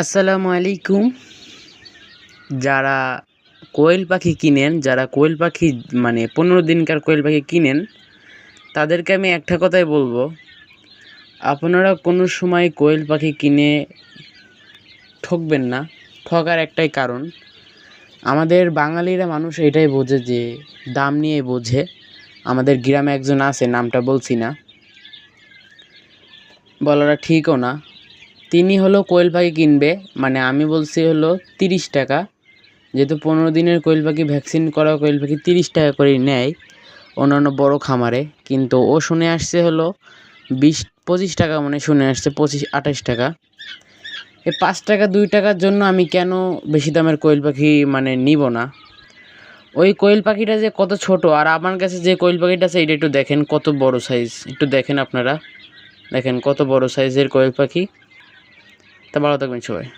আসসালামু আলাইকুম। যারা কোয়েল পাখি কিনেন, যারা কোয়েল পাখি মানে 15 দিনকার কোয়েল পাখি কিনেন, তাদেরকে আমি একটা কথাই বলবো, আপনারা কোনো সময় কোয়েল পাখি কিনে ঠকবেন না। ঠকার একটাই কারণ, আমাদের বাঙালিরা মানুষ এটাই বোঝে যে দাম নিয়ে বোঝে। আমাদের গ্রামে একজন আছে, নামটা বলছি না, বলাটা ঠিকও না। তিনি হলো কোয়েল পাখি কিনবে, মানে আমি বলছি হলো 30 টাকা, যেহেতু 15 দিনের কোয়েল পাখি ভ্যাকসিন করা কোয়েল পাখি 30 টাকা করে নেয় অন্যান্য বড় খামারে, কিন্তু ও শুনে আসছে হলো 20-25 টাকা, মানে শুনে আসছে 25-28 টাকা। এই 5 টাকা 2 টাকার জন্য আমি কেন বেশি দামের কোয়েল পাখি মানে নিব না। ওই কোয়েল পাখিটা যে কত ছোট, আর আমার কাছে যে কোয়েল পাখিটা আছে এটা একটু দেখেন কত বড় সাইজ, একটু দেখেন আপনারা, দেখেন কত বড় সাইজের কোয়েল পাখি। তা ভালো থাকবেন সবাই।